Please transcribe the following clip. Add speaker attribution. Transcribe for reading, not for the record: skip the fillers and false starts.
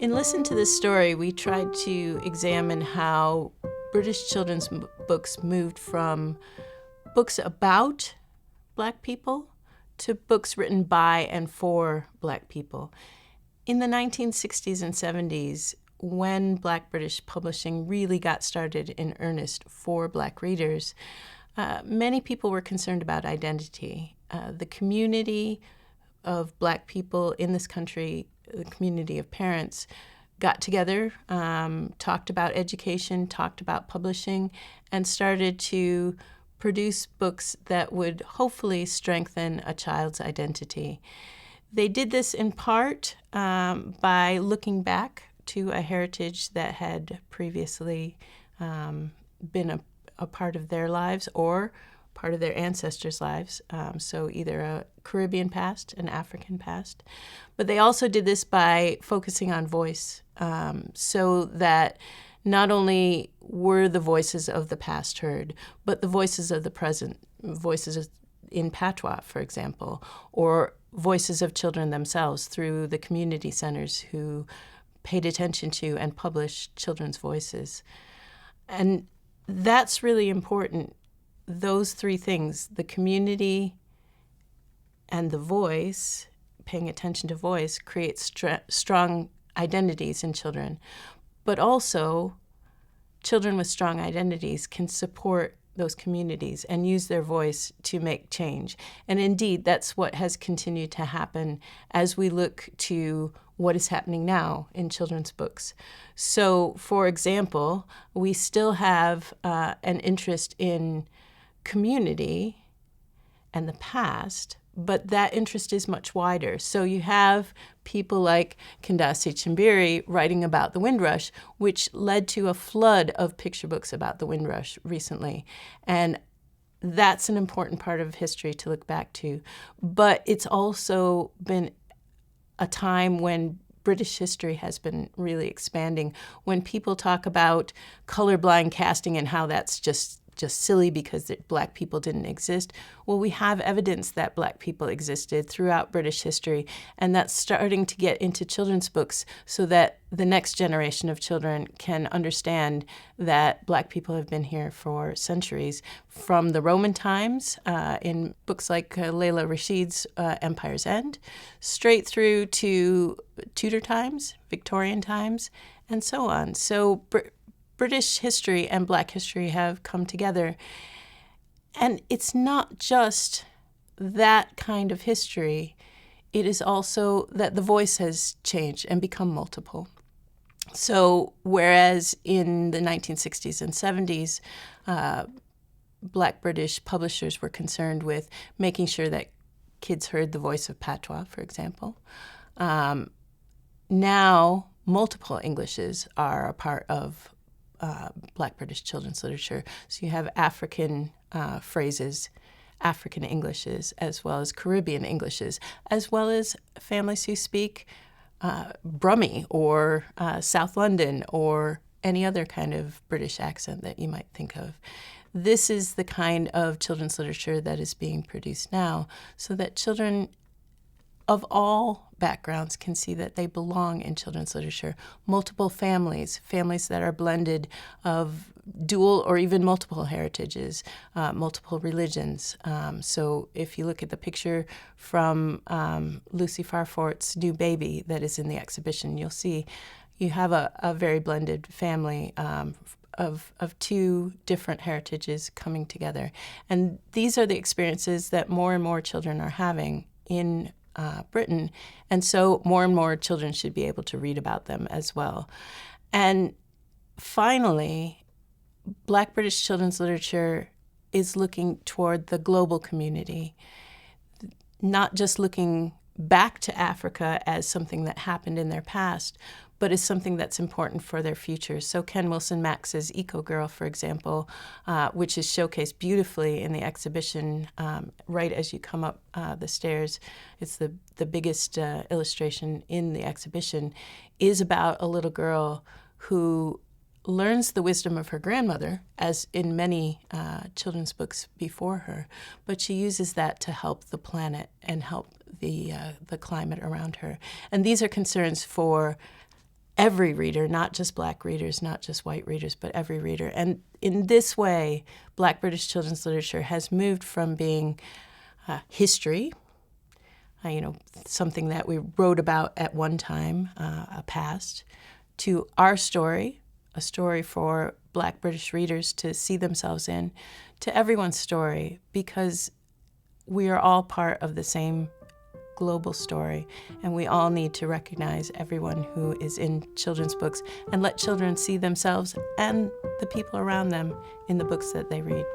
Speaker 1: In Listen to This Story, we tried to examine how British children's books moved from books about Black people to books written by and for Black people. In the 1960s and 70s, when Black British publishing really got started in earnest for Black readers, many people were concerned about identity. The community of Black people in this country, the community of parents, got together, talked about education, talked about publishing, and started to produce books that would hopefully strengthen a child's identity. They did this in part by looking back to a heritage that had previously been a part of their lives or part of their ancestors' lives, so either a Caribbean past, an African past. But they also did this by focusing on voice, so that not only were the voices of the past heard, but the voices of the present, voices in patois, for example, or voices of children themselves through the community centers who paid attention to and published children's voices. And that's really important. Those three things, the community and the voice, paying attention to voice, creates strong identities in children. But also, children with strong identities can support those communities and use their voice to make change. And indeed, that's what has continued to happen as we look to what is happening now in children's books. So, for example, we still have an interest in community and the past, but that interest is much wider. So you have people like Kendasi Chimbiri writing about the Windrush, which led to a flood of picture books about the Windrush recently. And that's an important part of history to look back to. But it's also been a time when British history has been really expanding. When people talk about colorblind casting and how that's just silly because Black people didn't exist. Well, we have evidence that Black people existed throughout British history, and that's starting to get into children's books so that the next generation of children can understand that Black people have been here for centuries, from the Roman times in books like Layla Rashid's Empire's End, straight through to Tudor times, Victorian times, and so on. So British history and Black history have come together. And it's not just that kind of history. It is also that the voice has changed and become multiple. So whereas in the 1960s and 70s, Black British publishers were concerned with making sure that kids heard the voice of patois, for example, now multiple Englishes are a part of Black British children's literature. So you have African phrases, African Englishes, as well as Caribbean Englishes, as well as families who speak Brummie or South London or any other kind of British accent that you might think of. This is the kind of children's literature that is being produced now so that children of all backgrounds can see that they belong in children's literature. Multiple families that are blended of dual or even multiple heritages, multiple religions. So if you look at the picture from Lucy Farfort's New Baby that is in the exhibition, you'll see you have a very blended family of two different heritages coming together. And these are the experiences that more and more children are having in Britain, and so more and more children should be able to read about them as well. And finally, Black British children's literature is looking toward the global community, not just looking back to Africa as something that happened in their past, but as something that's important for their future. So Ken Wilson Max's Eco Girl, for example, which is showcased beautifully in the exhibition right as you come up the stairs, it's the biggest illustration in the exhibition, is about a little girl who learns the wisdom of her grandmother, as in many children's books before her, but she uses that to help the planet and help the climate around her. And these are concerns for every reader, not just Black readers, not just white readers, but every reader. And in this way, Black British children's literature has moved from being history, something that we wrote about at one time, a past, to our story, a story for Black British readers to see themselves in, to everyone's story, because we are all part of the same global story, and we all need to recognize everyone who is in children's books and let children see themselves and the people around them in the books that they read.